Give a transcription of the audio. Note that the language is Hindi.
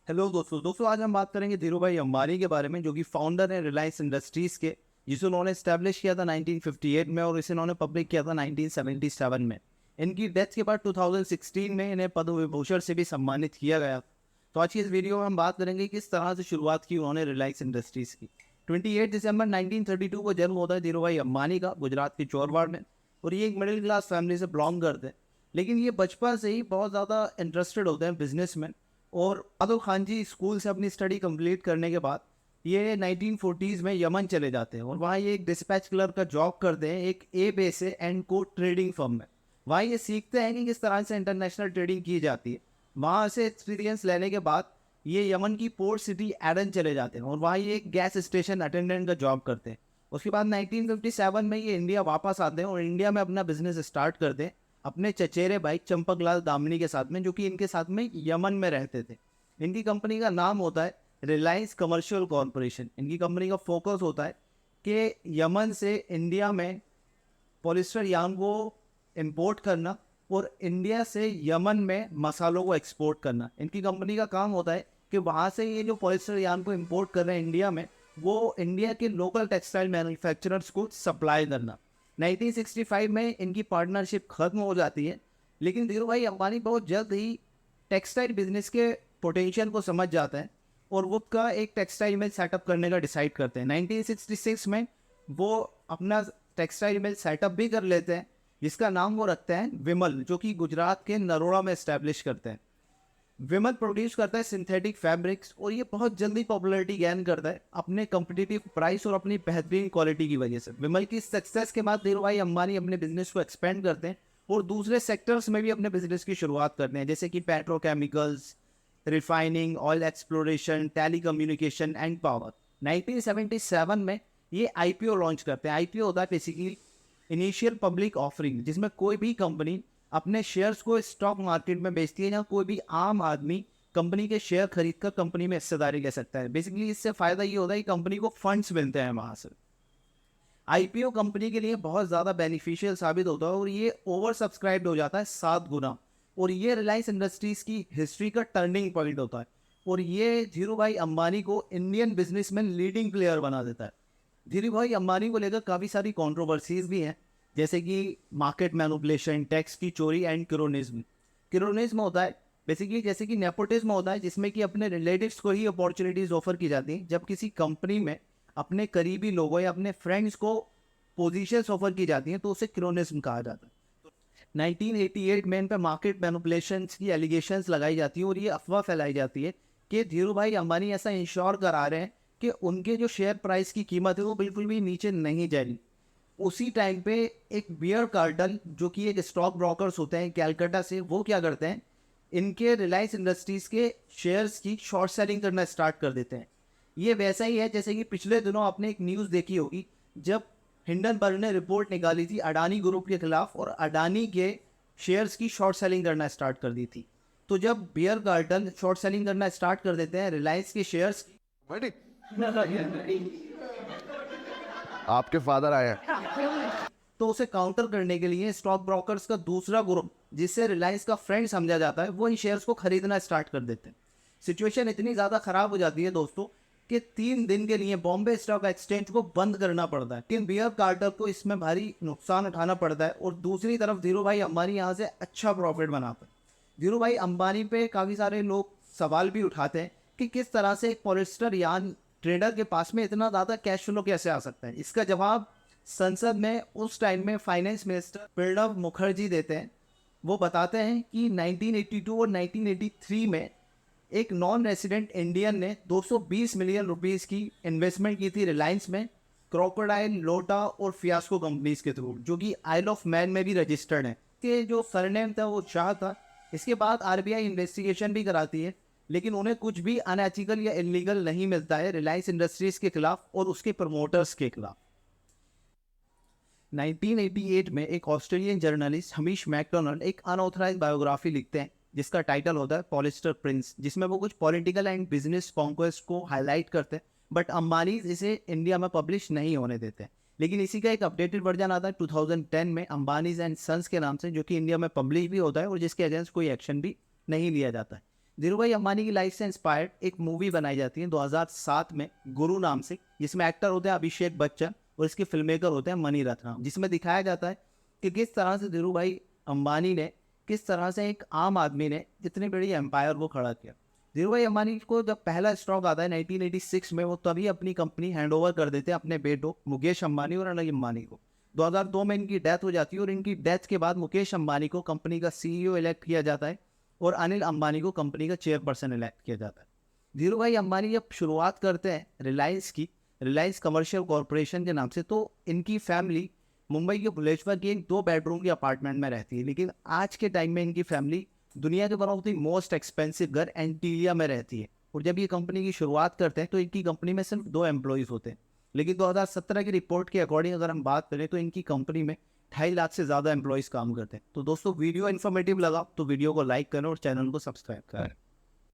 हेलो दोस्तों आज हम बात करेंगे धीरू भाई अंबानी के बारे में, जो कि फाउंडर है रिलायंस इंडस्ट्रीज के, जिसे उन्होंने स्टैब्लिश किया था 1958 में और इसे उन्होंने पब्लिक किया था 1977 में। इनकी डेथ के बाद 2016 में इन्हें पद्म विभूषण से भी सम्मानित किया गया। तो आज की इस वीडियो में हम बात करेंगे किस तरह से शुरुआत की उन्होंने रिलायंस इंडस्ट्रीज की। 28 दिसंबर 1932 को जन्म होता है धीरू भाई अंबानी का, गुजरात के चोरवाड़ में। और ये एक मिडिल क्लास फैमिली से बिलोंग करते हैं, लेकिन ये बचपन से ही बहुत ज़्यादा इंटरेस्टेड होते हैं बिजनेस में। और आदो खान जी स्कूल से अपनी स्टडी कंप्लीट करने के बाद ये 1940s में यमन चले जाते हैं और वहाँ ये एक डिस्पैच क्लर्क का जॉब करते हैं एक ए बेस एंड को ट्रेडिंग फर्म में। वहाँ ये सीखते हैं कि किस तरह से इंटरनेशनल ट्रेडिंग की जाती है। वहाँ से एक्सपीरियंस लेने के बाद ये यमन की पोर्ट सिटी एडन चले जाते हैं और वहाँ ये एक गैस स्टेशन अटेंडेंट का जॉब करते हैं। उसके बाद 1957 में ये इंडिया वापस आते हैं और इंडिया में अपना बिजनेस स्टार्ट करते हैं अपने चचेरे भाई चंपक लाल दामनी के साथ में, जो कि इनके साथ में यमन में रहते थे। इनकी कंपनी का नाम होता है रिलायंस कमर्शियल कॉरपोरेशन। इनकी कंपनी का फोकस होता है कि यमन से इंडिया में पॉलिस्टर यार्न को इंपोर्ट करना और इंडिया से यमन में मसालों को एक्सपोर्ट करना। इनकी कंपनी का काम होता है कि वहाँ से ये जो पॉलिस्टर यार्न को इंपोर्ट कर रहे हैं इंडिया में, वो इंडिया के लोकल टेक्सटाइल मैन्युफैक्चरर्स को सप्लाई करना। 1965 में इनकी पार्टनरशिप खत्म हो जाती है, लेकिन धीरू भाई अंबानी बहुत जल्द ही टेक्सटाइल बिजनेस के पोटेंशियल को समझ जाता है और वो का एक टेक्सटाइल मिल सेटअप करने का डिसाइड करते हैं। 1966 में वो अपना टेक्सटाइल मिल सेटअप भी कर लेते हैं, जिसका नाम वो रखते हैं विमल, जो कि गुजरात के नरोड़ा में इस्टेब्लिश करते हैं। विमल प्रोड्यूस करता है सिंथेटिक फैब्रिक्स और ये बहुत जल्दी पॉपुलैरिटी गेन करता है अपने कम्पिटिटिव प्राइस और अपनी बेहतरीन क्वालिटी की वजह से। विमल की सक्सेस के बाद धीरू भाई अंबानी अपने बिजनेस को एक्सपेंड करते हैं और दूसरे सेक्टर्स में भी अपने बिजनेस की शुरुआत करते हैं, जैसे कि petrochemicals, refining, oil exploration, telecommunication and power. 1977 में ये आईपीओ लॉन्च करते हैं। आईपीओ होता है बेसिकली इनिशियल पब्लिक ऑफरिंग, जिसमें कोई भी कंपनी अपने शेयर्स को स्टॉक मार्केट में बेचती है, या कोई भी आम आदमी कंपनी के शेयर खरीद कर कंपनी में हिस्सेदारी ले सकता है। बेसिकली इससे फायदा ये होता है कि कंपनी को फंड्स मिलते हैं वहां से। आईपीओ कंपनी के लिए बहुत ज़्यादा बेनिफिशियल साबित होता है और ये ओवर सब्सक्राइब्ड हो जाता है 7 गुना। और ये रिलायंस इंडस्ट्रीज की हिस्ट्री का टर्निंग पॉइंट होता है और ये धीरू भाई अंबानी को इंडियन बिजनेस में लीडिंग प्लेयर बना देता है। धीरू भाई अंबानी को लेकर काफ़ी सारी कंट्रोवर्सीज भी हैं, जैसे कि मार्केट मैनिपुलेशन, टैक्स की चोरी एंड क्रोनिज्म। क्रोनिज्म होता है बेसिकली जैसे कि नेपोटिज्म होता है, जिसमें कि अपने रिलेटिव्स को ही अपॉर्चुनिटीज ऑफर की जाती हैं। जब किसी कंपनी में अपने करीबी लोगों या अपने फ्रेंड्स को पोजीशंस ऑफर की जाती हैं तो उसे क्रोनिज्म कहा जाता है। 1988 में इन पर मार्केट मैनिपुलेशन की एलिगेशंस लगाई जाती है और ये अफवाह फैलाई जाती है कि धीरू भाई अंबानी ऐसा इंश्योर करा रहे हैं कि उनके जो शेयर प्राइस की कीमत है वो बिल्कुल भी नीचे नहीं जाएगी। उसी टाइम पे एक बियर कार्टल, जो कि एक स्टॉक ब्रोकर्स होते हैं कैलकाटा से, वो क्या करते हैं, इनके रिलायंस इंडस्ट्रीज के शेयर्स की शॉर्ट सेलिंग करना स्टार्ट कर देते हैं। ये वैसा ही है जैसे कि पिछले दिनों आपने एक न्यूज़ देखी होगी, जब हिंडनबर्ग ने रिपोर्ट निकाली थी अडानी ग्रुप के खिलाफ और अडानी के शेयर्स की शॉर्ट सेलिंग करना स्टार्ट कर दी थी। तो जब बियर कार्टल शॉर्ट सेलिंग करना स्टार्ट कर देते हैं रिलायंस के शेयर्स की, आपके फादर आए हैं। तो उसे काउंटर करने के लिए स्टॉक ब्रोकर्स का दूसरा ग्रुप, जिससे रिलायंस का फ्रेंड समझा जाता है, वो इन शेयर्स को खरीदना स्टार्ट कर देते हैं। सिचुएशन इतनी ज़्यादा खराब हो जाती है दोस्तों कि 3 दिन के लिए बॉम्बे स्टॉक एक्सचेंज को बंद करना पड़ता है। लेकिन बियर कार्टर को इसमें भारी नुकसान उठाना पड़ता है और दूसरी तरफ धीरू भाई अंबानी यहाँ से अच्छा प्रॉफिट बनाता है। धीरू भाई अंबानी पे काफ़ी सारे लोग सवाल भी उठाते हैं कि किस तरह से एक पॉलिस्टर यार्न ट्रेडर के पास में इतना ज़्यादा कैश फ्लो कैसे आ सकता है। इसका जवाब संसद में उस टाइम में फाइनेंस मिनिस्टर प्रणब मुखर्जी देते हैं। वो बताते हैं कि 1982 और 1983 में एक नॉन रेसिडेंट इंडियन ने 220 मिलियन रुपीस की इन्वेस्टमेंट की थी रिलायंस में, क्रोकोडाइल, लोटा और फियास्को कंपनीज के थ्रू, जो कि आइल ऑफ मैन में भी रजिस्टर्ड है। के जो सरनेम था वो शाह था। इसके बाद आरबीआई इन्वेस्टिगेशन भी कराती है, लेकिन उन्हें कुछ भी अनएथिकल या इलीगल नहीं मिलता है रिलायंस इंडस्ट्रीज के खिलाफ और उसके प्रमोटर्स के खिलाफ। 1988 में एक ऑस्ट्रेलियन जर्नलिस्ट हमीश मैकडोनल्ड एक अनऑथराइज्ड बायोग्राफी लिखते हैं, जिसका टाइटल होता है पॉलिस्टर प्रिंस, जिसमें वो कुछ पॉलिटिकल एंड बिजनेस कॉन्क्वेस्ट को हाईलाइट करते हैं, बट अंबानी इसे इंडिया में पब्लिश नहीं होने देते। लेकिन इसी का एक अपडेटेड वर्जन आता है 2010 में अंबानीज एंड सन्स के नाम से, जो कि इंडिया में पब्लिश भी होता है और जिसके अगेंस्ट कोई एक्शन भी नहीं लिया जाता है। धीरू भाई अंबानी की लाइफ से इंस्पायर्ड एक मूवी बनाई जाती है 2007 में, गुरु नाम से, जिसमें एक्टर होते हैं अभिषेक बच्चन और इसके फिल्म मेकर होते हैं मणि रत्नम, जिसमें दिखाया जाता है कि किस तरह से धीरू भाई अंबानी ने, किस तरह से एक आम आदमी ने इतनी बड़ी एम्पायर को खड़ा किया। धीरू भाई अंबानी को जब पहला स्टॉक आता है 1986 में, वो तभी अपनी कंपनी हैंडओवर कर देते हैं अपने बेटों मुकेश अंबानी और अनिल अंबानी को। 2002 में इनकी डेथ हो जाती है और इनकी डेथ के बाद मुकेश अंबानी को कंपनी का CEO इलेक्ट किया जाता है और अनिल अंबानी को कंपनी का चेयरपर्सन इलेक्ट किया जाता है। धीरू भाई अंबानी जब शुरुआत करते हैं रिलायंस की, रिलायंस कमर्शियल कॉरपोरेशन के नाम से, तो इनकी फैमिली मुंबई के भुलेश्वर की एक 2 बेडरूम की अपार्टमेंट में रहती है। लेकिन आज के टाइम में इनकी फैमिली दुनिया के one of the most expensive घर एंटीलिया में रहती है। और जब ये कंपनी की शुरुआत करते हैं तो इनकी कंपनी में सिर्फ 2 एम्प्लॉयज़ होते हैं। लेकिन 2017 की रिपोर्ट के अकॉर्डिंग अगर हम बात करें तो इनकी कंपनी में 2.5 लाख से ज़्यादा एम्प्लॉयज़ काम करते हैं। तो दोस्तों वीडियो इन्फॉर्मेटिव लगा तो वीडियो को लाइक करें और चैनल को सब्सक्राइब करें।